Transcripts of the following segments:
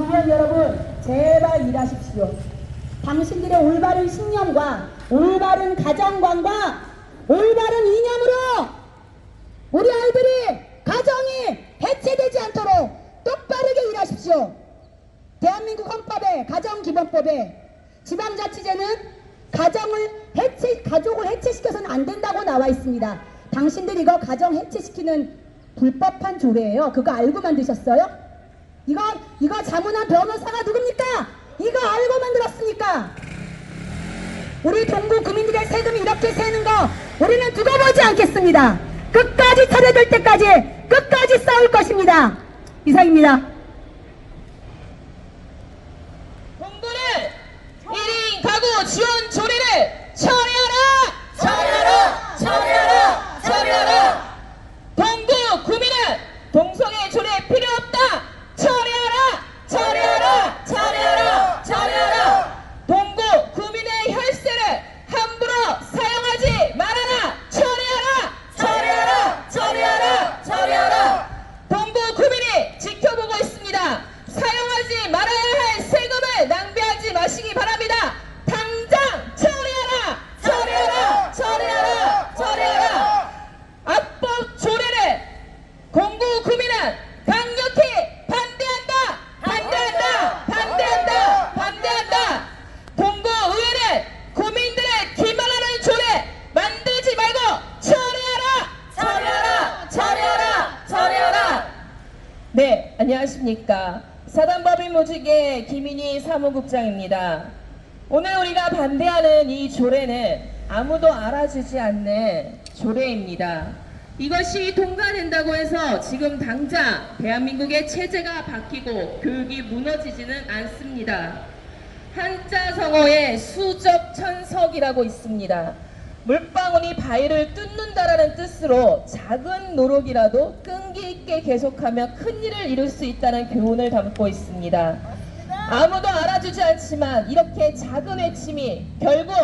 국민 여러분, 제발 일하십시오. 당신들의 올바른 신념과 올바른 가정관과 올바른 이념으로 우리 아이들이 가정이 해체되지 않도록 똑바르게 일하십시오. 대한민국 헌법에 가정기본법에 지방자치제는 가족을 해체시켜서는 안 된다고 나와 있습니다. 당신들 이거 가정 해체시키는 불법한 조례예요. 그거 알고 만드셨어요? 이거 자문한 변호사가 누굽니까? 이거 알고 만들었으니까. 우리 동구 구민들의 세금이 이렇게 새는 거 우리는 두고 보지 않겠습니다. 끝까지 처리될 때까지 끝까지 싸울 것입니다. 이상입니다. 동구는 1인 가구 지원 조례를 처리하라! 처리하라! 처리하라! 처리하라! 동구 구민은 동성애 조례 필요 없다! 처리하라! 처리하라! 처리하라! 처리하라! 동구 구민의 혈세를 함부로 사용하지 말아라! 처리하라! 처리하라! 처리하라! 처리하라! 동구 구민이 지켜보고 있습니다. 사용하지 말아야 할 세금을 낭비하지 마시기 바랍니다. 당장 처리하라! 처리하라! 처리하라! 처리하라! 악법 조례를 공구 구민은 강력히 반대한다! 반대한다! 반대한다! 반대한다! 동구 의회는 구민들의 기만하는 조례 만들지 말고 처리하라! 처리하라! 처리하라! 처리하라! 네, 안녕하십니까. 사단법인무직의 김인희 사무국장입니다. 오늘 우리가 반대하는 이 조례는 아무도 알아주지 않는 조례입니다. 이것이 통과된다고 해서 지금 당장 대한민국의 체제가 바뀌고 교육이 무너지지는 않습니다. 한자 성어에 수적천석이라고 있습니다. 물방울이 바위를 뚫는다라는 뜻으로 작은 노력이라도 끈기 있게 계속하며 큰 일을 이룰 수 있다는 교훈을 담고 있습니다. 아무도 알아주지 않지만 이렇게 작은 외침이 결국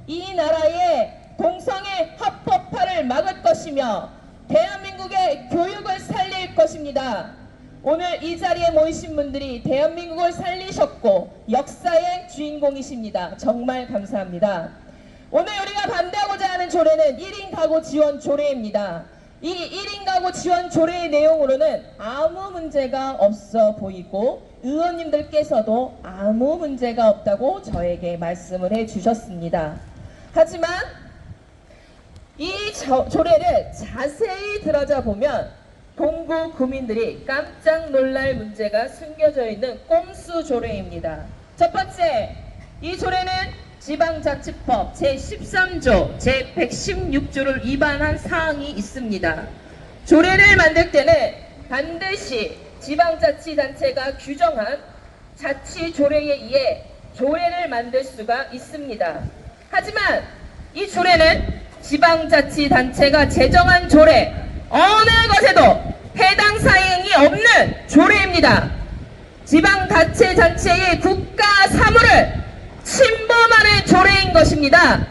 이 나라의 동성애 합법화를 막을 것이며 대한민국의 교육을 살릴 것입니다. 오늘 이 자리에 모이신 분들이 대한민국을 살리셨고 역사의 주인공이십니다. 정말 감사합니다. 오늘 우리가 반대하고자 하는 조례는 1인 가구 지원 조례입니다. 이 1인 가구 지원 조례의 내용으로는 아무 문제가 없어 보이고 의원님들께서도 아무 문제가 없다고 저에게 말씀을 해주셨습니다. 하지만 이 조례를 자세히 들여다보면 동구 구민들이 깜짝 놀랄 문제가 숨겨져 있는 꼼수 조례입니다. 첫 번째, 이 조례는 지방자치법 제13조, 제116조를 위반한 사항이 있습니다. 조례를 만들 때는 반드시 지방자치단체가 규정한 자치조례에 의해 조례를 만들 수가 있습니다. 하지만 이 조례는 지방자치단체가 제정한 조례 어느 것에도 해당 사항이 없는 조례입니다. 지방자치단체의 국가 사무를 침범하는 조례인 것입니다.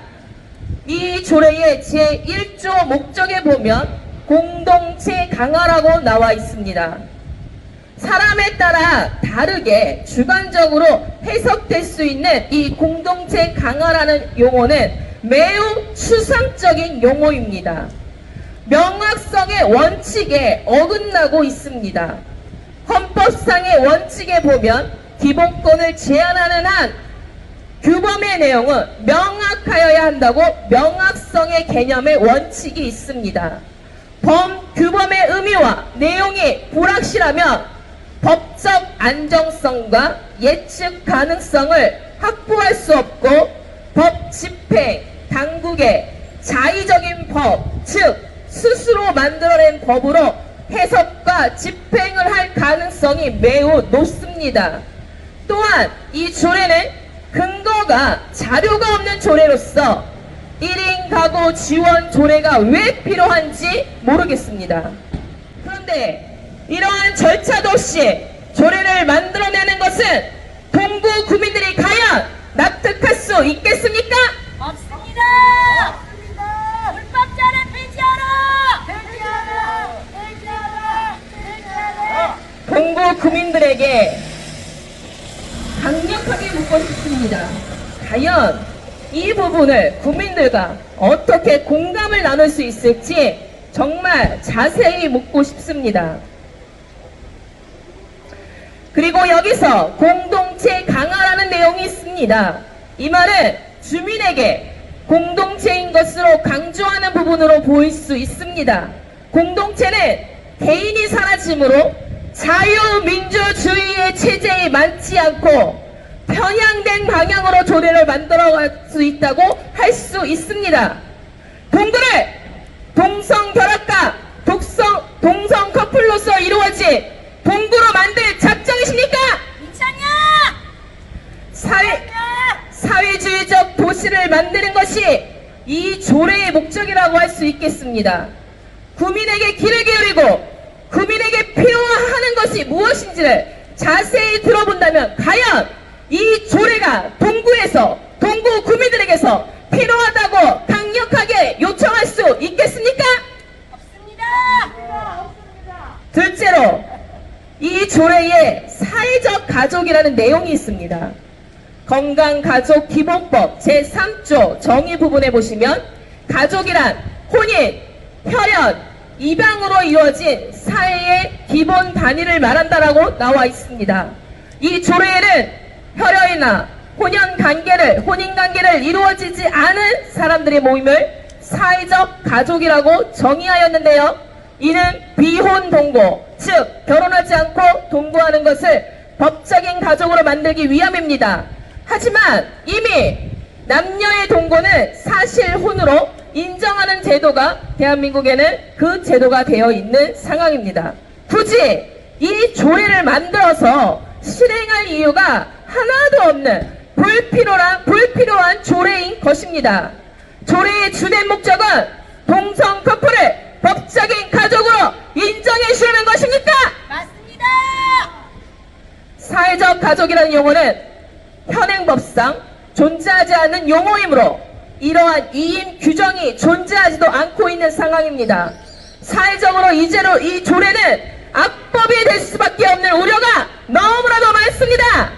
이 조례의 제1조 목적에 보면 공동체 강화라고 나와 있습니다. 사람에 따라 다르게 주관적으로 해석될 수 있는 이 공동체 강화라는 용어는 매우 추상적인 용어입니다. 명확성의 원칙에 어긋나고 있습니다. 헌법상의 원칙에 보면 기본권을 제한하는 한 규범의 내용은 명확하여야 한다고 명확성의 개념의 원칙이 있습니다. 규범의 의미와 내용이 불확실하면 법적 안정성과 예측 가능성을 확보할 수 없고 법 집행 당국의 자의적인 법, 즉 스스로 만들어낸 법으로 해석과 집행을 할 가능성이 매우 높습니다. 또한 이 조례는 근거가 자료가 없는 조례로서 1인 가구 지원 조례가 왜 필요한지 모르겠습니다. 그런데 이러한 절차도 없이 조례를 만들어내는 것은 동구 구민들이 과연 납득할 수 있겠습니까? 없습니다. 없습니다. 불법자를 폐지하라. 폐지하라. 폐지하라. 폐지하라. 동구 구민들에게 강력하게 묻고 싶습니다. 과연 이 부분을 국민들과 어떻게 공감을 나눌 수 있을지 정말 자세히 묻고 싶습니다. 그리고 여기서 공동체 강화라는 내용이 있습니다. 이 말은 주민에게 공동체인 것으로 강조하는 부분으로 보일 수 있습니다. 공동체는 개인이 사라짐으로 자유민주주의의 체제에 맞지 않고 편향된 방향으로 조례를 만들어갈 수 있다고 할 수 있습니다. 동구를 동성결합과 동성 커플로서 이루어진 동구로 만들 작정이십니까? 민찬이야! 사회주의적 도시를 만드는 것이 이 조례의 목적이라고 할 수 있겠습니다. 국민에게 귀를 기울이고 국민에게 필요하는 것이 무엇인지를 자세히 들어본다면 과연 이 조례가 동구에서 동구 국민들에게서 필요하다고 강력하게 요청할 수 있겠습니까? 없습니다! 둘째로 이 조례에 사회적 가족이라는 내용이 있습니다. 건강가족기본법 제3조 정의 부분에 보시면 가족이란 혼인, 혈연, 입양으로 이루어진 사회의 기본 단위를 말한다라고 나와 있습니다. 이 조례에는 혈연이나 혼인관계를 이루어지지 않은 사람들의 모임을 사회적 가족이라고 정의하였는데요. 이는 비혼 동거, 즉 결혼하지 않고 동거하는 것을 법적인 가족으로 만들기 위함입니다. 하지만 이미 남녀의 동거는 사실혼으로 인정하는 제도가 대한민국에는 그 제도가 되어 있는 상황입니다. 굳이 이 조례를 만들어서 실행할 이유가 하나도 없는 불필요한 조례인 것입니다. 조례의 주된 목적은 동성 커플을 법적인 가족으로 인정해 주려는 것입니까? 맞습니다! 사회적 가족이라는 용어는 현행법상 존재하지 않는 용어이므로 이러한 이임 규정이 존재하지도 않고 있는 상황입니다. 사회적으로 이제로 이 조례는 악법이 될 수밖에 없는 우려가 너무나도 많습니다.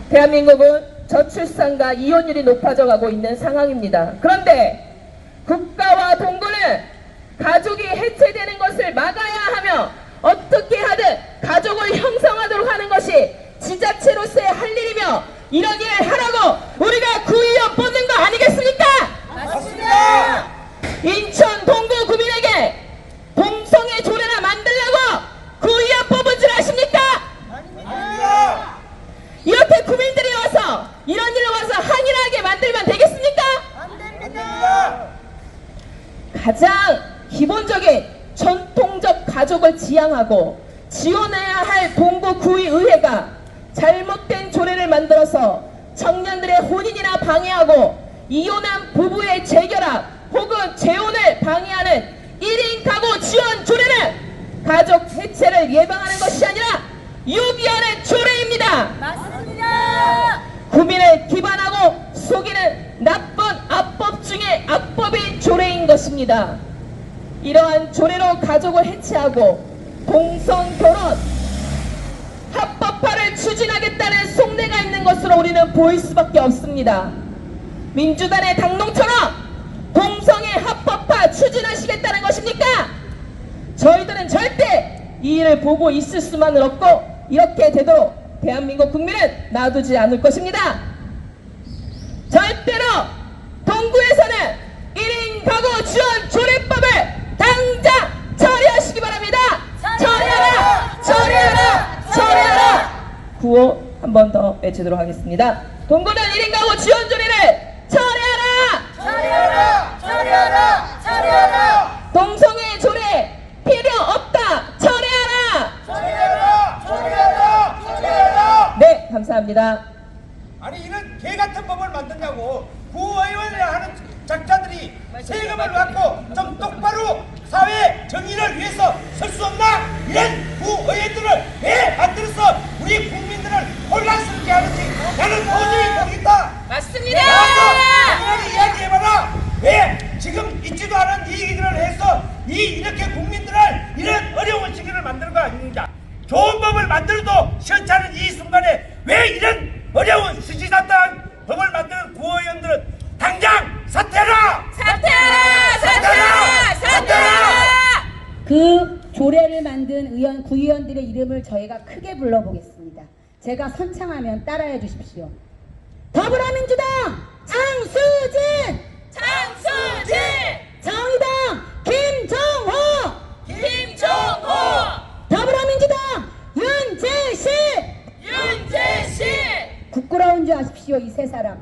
대한민국은 저출산과 이혼율이 높아져 가고 있는 상황입니다. 그런데 국가와 동구는 가족이 해체되는 것을 막아야 하며 어떻게 하든 가족을 형성하도록 하는 것이 지자체로서의 할 일이며 이런 일을 하라고 우리가 구의원 뽑는 거 아니겠습니까? 맞습니다! 인천 동구 구민에게 동성애 조례나 만들려고 구의원 뽑은 줄 아십니까? 아닙니다! 이렇게 구민들이 와서 이런 일을 와서 항의하게 만들면 되겠습니까? 안 됩니다! 가장 기본적인 전통적 가족을 지향하고 지원해야 할 동구 구의회가 잘못된 조례를 만들어서 청년들의 혼인이나 방해하고 이혼한 부부의 재결합 혹은 재혼을 방해하는 1인 가구 지원 조례는 가족 해체를 예방하는 것이 아니라 유기하는 조례입니다. 맞습니다! 국민을 기반하고 속이는 나쁜 악법 중에 악법인 조례인 것입니다. 이러한 조례로 가족을 해체하고 동성결혼 합법화를 추진하겠다는 속내가 있는 것으로 우리는 보일 수밖에 없습니다. 민주당의 당론처럼 동성애 합법화 추진하시겠다는 것입니까? 저희들은 절대 이 일을 보고 있을 수만은 없고 이렇게 되도록 대한민국 국민은 놔두지 않을 것입니다. 절대로 동구에서는 1인 가구 지원 조례법을 당장 처리하시기 바랍니다. 처리하라! 처리하라! 처리하라! 구호 한 번 더 외치도록 하겠습니다. 동구는 1인 가구 지원 조례를 처리하라! 처리하라! 처리하라! 처리하라! 동성애 조례 필요 없다! 처리하라! 처리하라! 처리하라! 처리하라! 네, 감사합니다. 아니 이런 개 같은 법을 만드냐고. 구의원을 하는 작자들이 세금을 받고 좀 똑바로 사회 정의를 위해서 설 수 없나? 이런 구의원들을 왜 만들어서 우리 국민들을 혼란스럽게 하는지 나는 도저히 모르겠다. 맞습니다. 나와서 이야기해봐라. 왜 지금 있지도 않은 이 얘기들을 해서 이렇게 국민들을 이런 어려운 시기를 만드는 거 아닙니까? 좋은 법을 만들어도 시원찮은 이 순간에 이름을 저희가 크게 불러보겠습니다. 제가 선창하면 따라해 주십시오. 더불어민주당 장수진! 장수진! 정의당 김정호! 김종호! 더불어민주당 윤재시! 윤재씨! 부끄러운 줄 아십시오, 이 세 사람.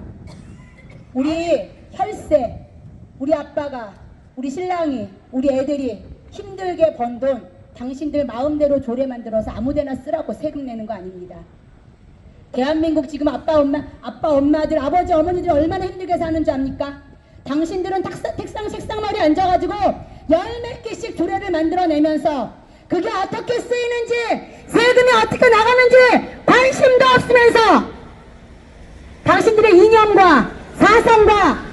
우리 혈세, 우리 아빠가, 우리 신랑이, 우리 애들이 힘들게 번 돈 당신들 마음대로 조례 만들어서 아무데나 쓰라고 세금 내는 거 아닙니다. 대한민국 지금 아빠 엄마들, 아버지 어머니들 얼마나 힘들게 사는 줄 압니까? 당신들은 책상 식상머리에 앉아가지고 열 몇 개씩 조례를 만들어내면서 그게 어떻게 쓰이는지, 세금이 어떻게 나가는지 관심도 없으면서 당신들의 이념과 사상과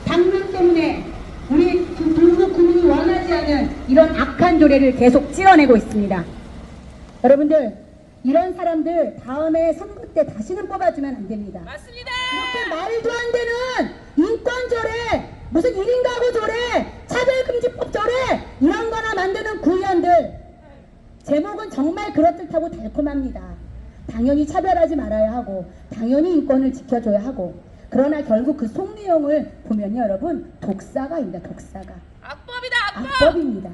당론 때문에 우리 중국 국민이 원하지 않은 이런 악한 조례를 계속 찍어내고 있습니다. 여러분들, 이런 사람들 다음에 선거 때 다시는 뽑아주면 안 됩니다. 맞습니다. 이렇게 말도 안 되는 인권조례, 무슨 1인 가구 조례, 차별금지법 조례 이런 거나 만드는 구의원들, 제목은 정말 그럴듯하고 달콤합니다. 당연히 차별하지 말아야 하고 당연히 인권을 지켜줘야 하고, 그러나 결국 그 속 내용을 보면요 여러분, 독사가입니다. 독사가. 악법이다, 악법! 악법입니다.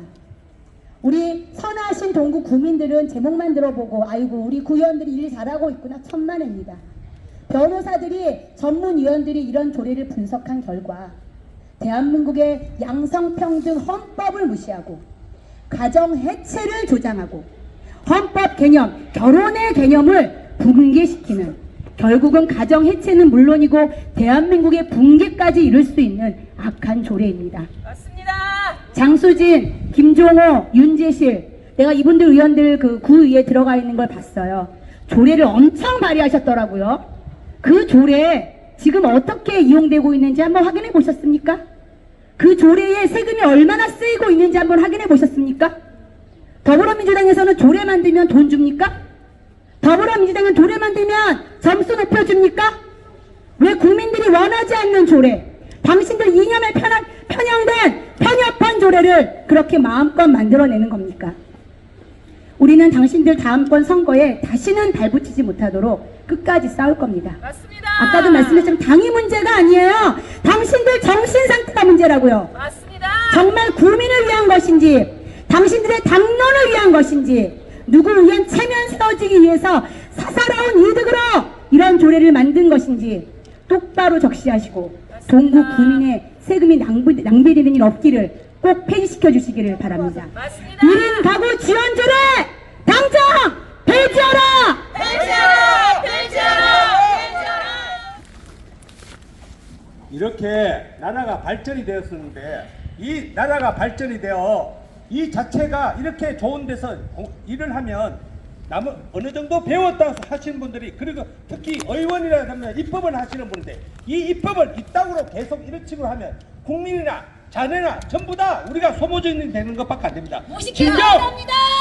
우리 선하신 동구 구민들은 제목만 들어보고 아이고 우리 구의원들이 일 잘하고 있구나 천만입니다. 변호사들이, 전문위원들이 이런 조례를 분석한 결과 대한민국의 양성평등 헌법을 무시하고 가정 해체를 조장하고 헌법 개념, 결혼의 개념을 붕괴시키는, 결국은 가정 해체는 물론이고 대한민국의 붕괴까지 이룰 수 있는 악한 조례입니다. 맞습니다. 장수진, 김종호, 윤재실, 내가 이분들 의원들 그 구의회에 들어가 있는 걸 봤어요. 조례를 엄청 발의하셨더라고요. 그 조례 지금 어떻게 이용되고 있는지 한번 확인해 보셨습니까? 그 조례에 세금이 얼마나 쓰이고 있는지 한번 확인해 보셨습니까? 더불어민주당에서는 조례 만들면 돈 줍니까? 더불어민주당은 조례 만들면 점수 높여줍니까? 왜 국민들이 원하지 않는 조례, 당신들 이념에 편향된 편협한 조례를 그렇게 마음껏 만들어내는 겁니까? 우리는 당신들 다음번 선거에 다시는 발붙이지 못하도록 끝까지 싸울 겁니다. 맞습니다. 아까도 말씀드렸지만 당이 문제가 아니에요. 당신들 정신 상태가 문제라고요. 맞습니다. 정말 국민을 위한 것인지, 당신들의 당론을 위한 것인지, 누구를 위한 체면 세워지기 위해서 사사로운 이득으로 이런 조례를 만든 것인지 똑바로 적시하시고 동구 구민의 세금이 낭비되는 일 없기를 꼭 폐지시켜 주시기를 바랍니다. 맞습니다. 1인 가구 지원 조례 당장 폐지하라! 폐지하라! 폐지하라! 폐지하라! 이렇게 나라가 발전이 되었었는데, 이 나라가 발전이 되어 이 자체가 이렇게 좋은 데서 일을 하면 어느 정도 배웠다 하시는 분들이, 그리고 특히 의원이라 하면 입법을 하시는 분인데, 이 입법을 이따구로 계속 이런 식으로 하면 국민이나 자네나 전부 다 우리가 소모적이 되는 것밖에 안 됩니다. 진정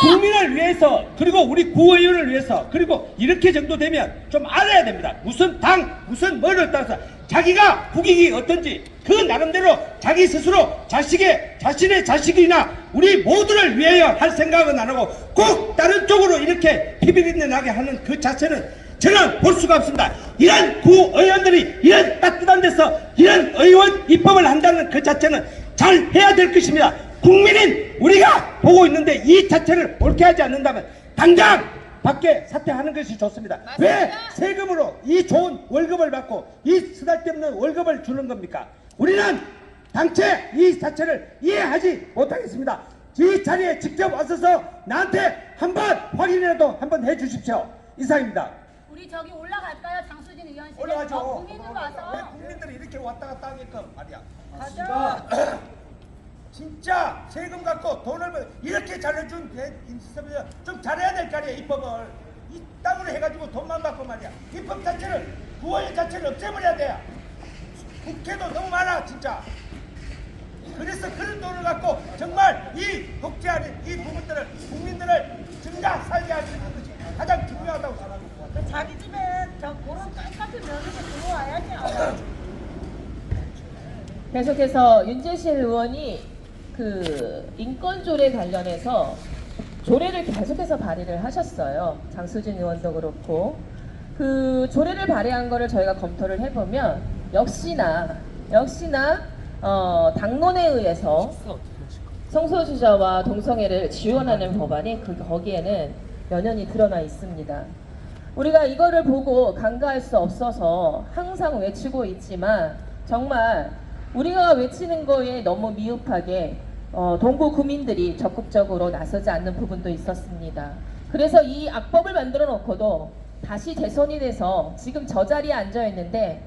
국민을 위해서, 그리고 우리 구의원을 위해서, 그리고 이렇게 정도 되면 좀 알아야 됩니다. 무슨 당, 무슨 뭐를 따라서 자기가 국익이 어떤지 그 나름대로 자기 스스로 자신의 자식이나 우리 모두를 위하여 할 생각은 안 하고 꼭 다른 쪽으로 이렇게 피비린내 나게 하는 그 자체는 저는 볼 수가 없습니다. 이런 구의원들이 이런 따뜻한 데서 이런 의원 입법을 한다는 그 자체는 잘 해야 될 것입니다. 국민인 우리가 보고 있는데 이 자체를 옳게 하지 않는다면 당장 밖에 사퇴하는 것이 좋습니다. 맞습니다. 왜 세금으로 이 좋은 월급을 받고 이 쓰잘데없는 월급을 주는 겁니까? 우리는 당최 이 자체를 이해하지 못하겠습니다. 이 자리에 직접 와서서 나한테 한번 확인이라도 한번 해주십시오. 이상입니다. 우리 저기 올라갈까요? 장수진 의원실. 올라가죠. 국민으로 와서. 왜 국민들이 이렇게 왔다 갔다 하니까 말이야. 가자. 진짜 세금 갖고 돈을 이렇게 잘해준 인스타그램 좀 잘해야 될 거 아니야. 입법을 이 땅으로 해가지고 돈만 받고 말이야. 입법 자체를, 구호의 자체를 없애버려야 돼. 국회도 너무 많아 진짜. 그래서 그런 돈을 갖고 정말 이 독재하는 이 부분들을, 국민들을 정작 살게 할 수 있는 것이 가장 중요하다고 생각합니다. 자기 집에 저 그런 똑같은 며느리 들어와야죠. 계속해서 윤재실 의원이 그 인권조례 관련해서 조례를 계속해서 발의를 하셨어요. 장수진 의원도 그렇고. 그 조례를 발의한 거를 저희가 검토를 해보면 역시나 당론에 의해서 성소수자와 동성애를 지원하는 법안이 거기에는 연연히 드러나 있습니다. 우리가 이거를 보고 간과할 수 없어서 항상 외치고 있지만 정말 우리가 외치는 거에 너무 미흡하게 동구 구민들이 적극적으로 나서지 않는 부분도 있었습니다. 그래서 이 악법을 만들어 놓고도 다시 재선이 돼서 지금 저 자리에 앉아 있는데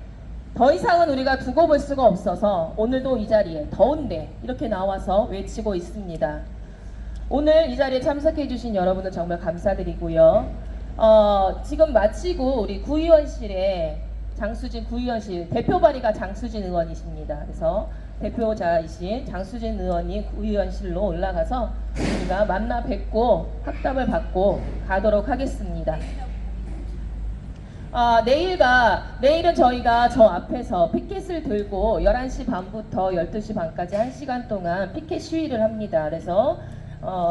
더 이상은 우리가 두고 볼 수가 없어서 오늘도 이 자리에 더운데 이렇게 나와서 외치고 있습니다. 오늘 이 자리에 참석해 주신 여러분들 정말 감사드리고요. 지금 마치고 우리 구의원실에 장수진 구의원실 대표 발의가 장수진 의원이십니다. 그래서 대표자이신 장수진 의원이 구의원실로 올라가서 우리가 만나 뵙고 학답을 받고 가도록 하겠습니다. 내일은 저희가 저 앞에서 피켓을 들고 11시 반부터 12시 반까지 1시간 동안 피켓 시위를 합니다. 그래서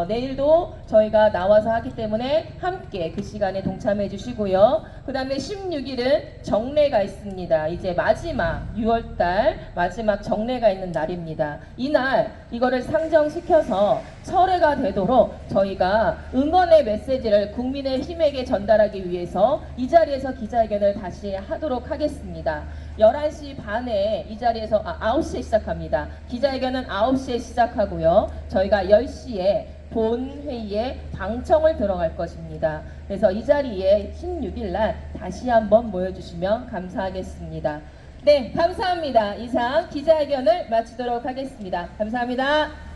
내일도 저희가 나와서 하기 때문에 함께 그 시간에 동참해 주시고요. 그 다음에 16일은 정례가 있습니다. 이제 마지막 6월달 마지막 정례가 있는 날입니다. 이날 이거를 상정시켜서 철회가 되도록 저희가 응원의 메시지를 국민의힘에게 전달하기 위해서 이 자리에서 기자회견을 다시 하도록 하겠습니다. 11시 반에 이 자리에서 9시에 시작합니다. 기자회견은 9시에 시작하고요. 저희가 10시에 본회의에 방청을 들어갈 것입니다. 그래서 이 자리에 16일 날 다시 한번 모여주시면 감사하겠습니다. 네, 감사합니다. 이상 기자회견을 마치도록 하겠습니다. 감사합니다.